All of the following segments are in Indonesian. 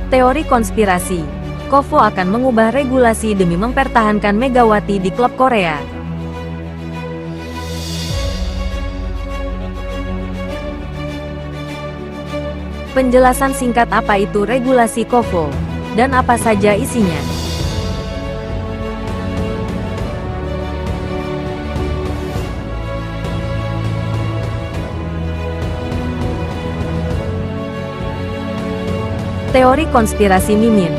Teori konspirasi, Kovo akan mengubah regulasi demi mempertahankan Megawati di klub Korea. Penjelasan singkat apa itu regulasi Kovo, dan apa saja isinya. Teori konspirasi Mimin,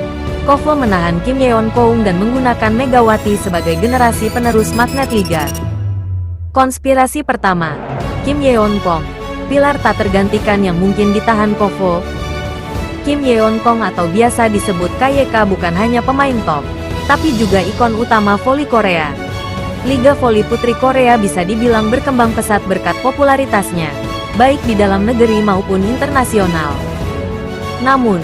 Kovo menahan Kim Yeon-kong dan menggunakan Megawati sebagai generasi penerus magnet Liga. Konspirasi pertama, Kim Yeon-kong, pilar tak tergantikan yang mungkin ditahan Kovo. Kim Yeon-kong atau biasa disebut KYK bukan hanya pemain top, tapi juga ikon utama voli Korea. Liga voli putri Korea bisa dibilang berkembang pesat berkat popularitasnya, baik di dalam negeri maupun internasional. Namun,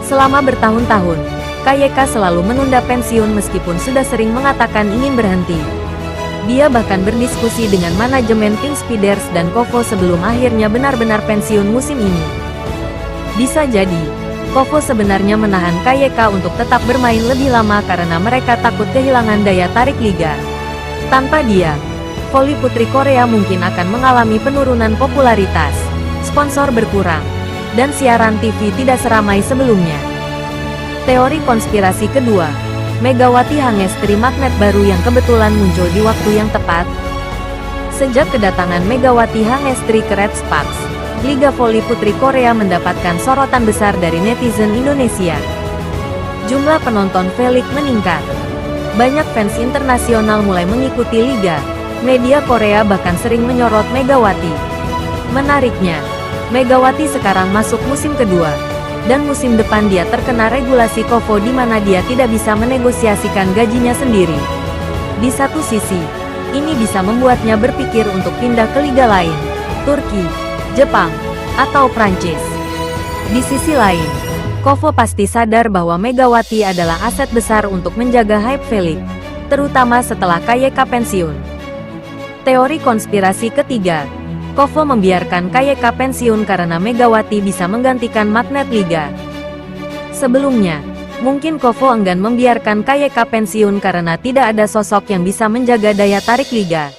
selama bertahun-tahun, KYK selalu menunda pensiun meskipun sudah sering mengatakan ingin berhenti. Dia bahkan berdiskusi dengan manajemen Pink Speeders dan Kovo sebelum akhirnya benar-benar pensiun musim ini. Bisa jadi, Kovo sebenarnya menahan KYK untuk tetap bermain lebih lama karena mereka takut kehilangan daya tarik liga. Tanpa dia, voli putri Korea mungkin akan mengalami penurunan popularitas, sponsor berkurang, dan siaran TV tidak seramai sebelumnya. Teori konspirasi kedua, Megawati Hangestri magnet baru yang kebetulan muncul di waktu yang tepat. Sejak kedatangan Megawati Hangestri ke Red Sparks, Liga Voli Putri Korea mendapatkan sorotan besar dari netizen Indonesia. Jumlah penonton V-League meningkat. Banyak fans internasional mulai mengikuti liga. Media Korea bahkan sering menyorot Megawati. Menariknya, Megawati sekarang masuk musim kedua. Dan musim depan dia terkena regulasi Kovo di mana dia tidak bisa menegosiasikan gajinya sendiri. Di satu sisi, ini bisa membuatnya berpikir untuk pindah ke liga lain, Turki, Jepang, atau Prancis. Di sisi lain, Kovo pasti sadar bahwa Megawati adalah aset besar untuk menjaga hype V-League, terutama setelah KYK pensiun. Teori konspirasi ketiga, Kovo membiarkan KYK pensiun karena Megawati bisa menggantikan magnet liga. Sebelumnya, mungkin Kovo enggan membiarkan KYK pensiun karena tidak ada sosok yang bisa menjaga daya tarik liga.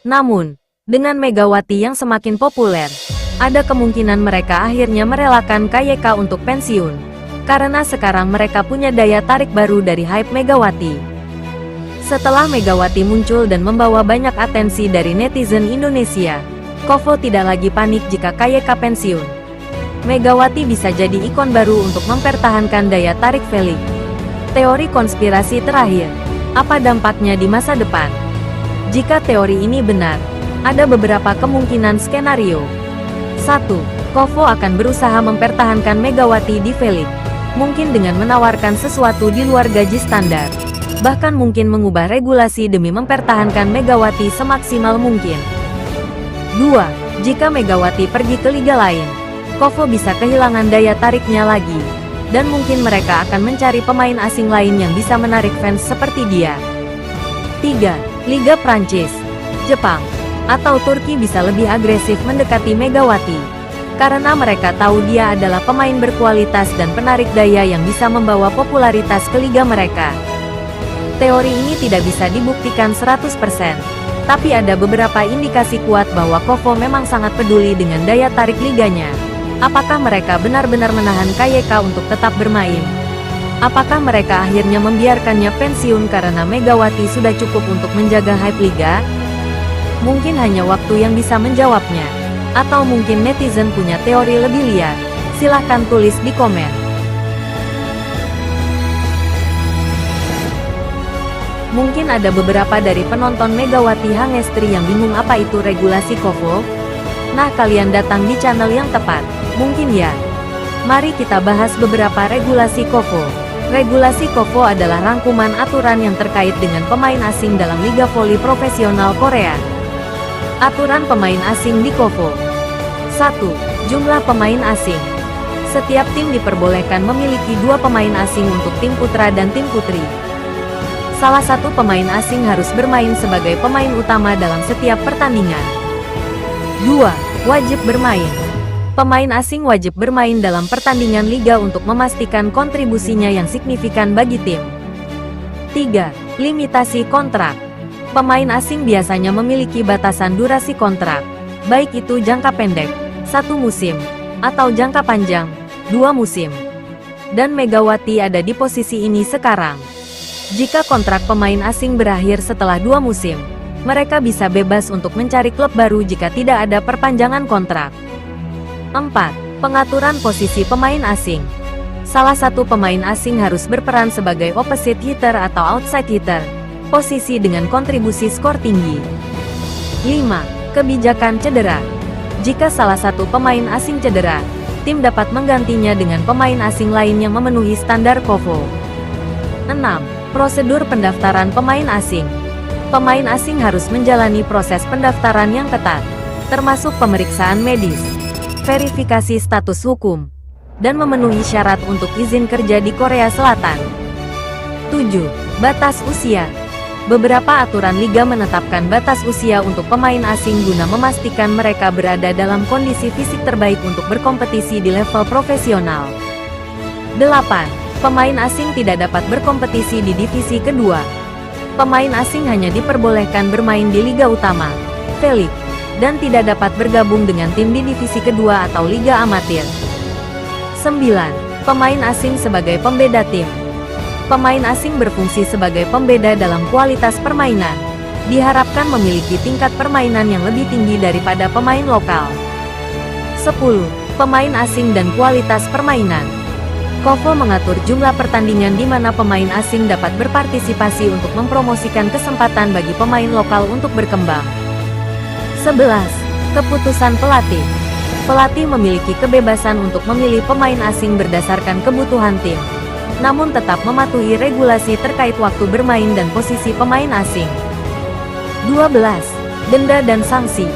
Namun, dengan Megawati yang semakin populer, ada kemungkinan mereka akhirnya merelakan KYK untuk pensiun. Karena sekarang mereka punya daya tarik baru dari hype Megawati. Setelah Megawati muncul dan membawa banyak atensi dari netizen Indonesia, Kovo tidak lagi panik jika KYK pensiun. Megawati bisa jadi ikon baru untuk mempertahankan daya tarik V-League. Teori konspirasi terakhir, apa dampaknya di masa depan? Jika teori ini benar, ada beberapa kemungkinan skenario. 1. Kovo akan berusaha mempertahankan Megawati di V-League. Mungkin dengan menawarkan sesuatu di luar gaji standar. Bahkan mungkin mengubah regulasi demi mempertahankan Megawati semaksimal mungkin. 2. Jika Megawati pergi ke liga lain, Kovo bisa kehilangan daya tariknya lagi, dan mungkin mereka akan mencari pemain asing lain yang bisa menarik fans seperti dia. 3. Liga Prancis, Jepang, atau Turki bisa lebih agresif mendekati Megawati, karena mereka tahu dia adalah pemain berkualitas dan penarik daya yang bisa membawa popularitas ke liga mereka. Teori ini tidak bisa dibuktikan 100%. Tapi ada beberapa indikasi kuat bahwa Kovo memang sangat peduli dengan daya tarik liganya. Apakah mereka benar-benar menahan KYK untuk tetap bermain? Apakah mereka akhirnya membiarkannya pensiun karena Megawati sudah cukup untuk menjaga hype liga? Mungkin hanya waktu yang bisa menjawabnya. Atau mungkin netizen punya teori lebih liar. Silahkan tulis di komen. Mungkin ada beberapa dari penonton Megawati Hangestri yang bingung apa itu regulasi Kovo. Nah, kalian datang di channel yang tepat. Mungkin ya. Mari kita bahas beberapa regulasi Kovo. Regulasi Kovo adalah rangkuman aturan yang terkait dengan pemain asing dalam Liga Voli Profesional Korea. Aturan pemain asing di Kovo. 1. Jumlah pemain asing. Setiap tim diperbolehkan memiliki 2 pemain asing untuk tim putra dan tim putri. Salah satu pemain asing harus bermain sebagai pemain utama dalam setiap pertandingan. 2. Wajib bermain. Pemain asing wajib bermain dalam pertandingan liga untuk memastikan kontribusinya yang signifikan bagi tim. 3. Limitasi kontrak. Pemain asing biasanya memiliki batasan durasi kontrak, baik itu jangka pendek, 1 musim, atau jangka panjang, 2 musim. Dan Megawati ada di posisi ini sekarang. Jika kontrak pemain asing berakhir setelah 2 musim, mereka bisa bebas untuk mencari klub baru jika tidak ada perpanjangan kontrak. 4. Pengaturan posisi pemain asing. Salah satu pemain asing harus berperan sebagai opposite hitter atau outside hitter, posisi dengan kontribusi skor tinggi. 5. Kebijakan cedera. Jika salah satu pemain asing cedera, tim dapat menggantinya dengan pemain asing lain yang memenuhi standar KOFO. 6. Prosedur pendaftaran pemain asing. Pemain asing harus menjalani proses pendaftaran yang ketat, termasuk pemeriksaan medis, verifikasi status hukum, dan memenuhi syarat untuk izin kerja di Korea Selatan. 7. Batas usia. Beberapa aturan liga menetapkan batas usia untuk pemain asing guna memastikan mereka berada dalam kondisi fisik terbaik untuk berkompetisi di level profesional. 8. Pemain asing tidak dapat berkompetisi di divisi kedua. Pemain asing hanya diperbolehkan bermain di liga utama, V-League, dan tidak dapat bergabung dengan tim di divisi kedua atau liga amatir. 9. Pemain asing sebagai pembeda tim. Pemain asing berfungsi sebagai pembeda dalam kualitas permainan. Diharapkan memiliki tingkat permainan yang lebih tinggi daripada pemain lokal. 10. Pemain asing dan kualitas permainan. KOFO mengatur jumlah pertandingan di mana pemain asing dapat berpartisipasi untuk mempromosikan kesempatan bagi pemain lokal untuk berkembang. 11. Keputusan pelatih. Pelatih memiliki kebebasan untuk memilih pemain asing berdasarkan kebutuhan tim, namun tetap mematuhi regulasi terkait waktu bermain dan posisi pemain asing. 12. Denda dan sanksi.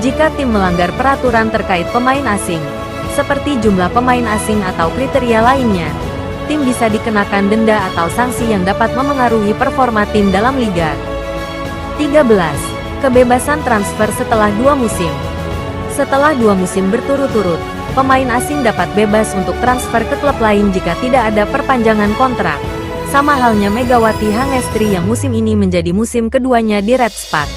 Jika tim melanggar peraturan terkait pemain asing, seperti jumlah pemain asing atau kriteria lainnya, tim bisa dikenakan denda atau sanksi yang dapat memengaruhi performa tim dalam liga. 13. Kebebasan transfer setelah 2 musim. Setelah 2 musim berturut-turut, pemain asing dapat bebas untuk transfer ke klub lain jika tidak ada perpanjangan kontrak. Sama halnya Megawati Hangestri yang musim ini menjadi musim keduanya di Red Spark.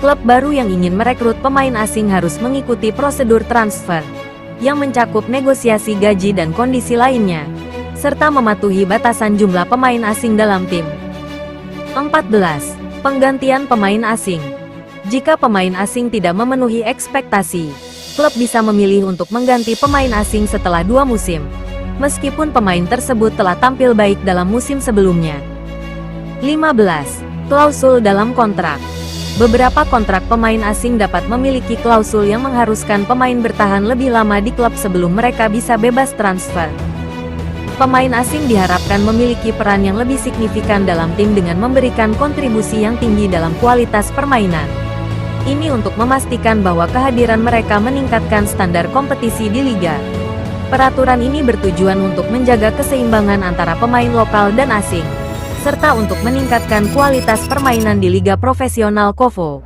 Klub baru yang ingin merekrut pemain asing harus mengikuti prosedur transfer, yang mencakup negosiasi gaji dan kondisi lainnya, serta mematuhi batasan jumlah pemain asing dalam tim. 14. Penggantian pemain asing. Jika pemain asing tidak memenuhi ekspektasi, klub bisa memilih untuk mengganti pemain asing setelah 2 musim, meskipun pemain tersebut telah tampil baik dalam musim sebelumnya. 15. Klausul dalam kontrak. Beberapa kontrak pemain asing dapat memiliki klausul yang mengharuskan pemain bertahan lebih lama di klub sebelum mereka bisa bebas transfer. Pemain asing diharapkan memiliki peran yang lebih signifikan dalam tim dengan memberikan kontribusi yang tinggi dalam kualitas permainan. Ini untuk memastikan bahwa kehadiran mereka meningkatkan standar kompetisi di liga. Peraturan ini bertujuan untuk menjaga keseimbangan antara pemain lokal dan asing, serta untuk meningkatkan kualitas permainan di liga profesional KOFO.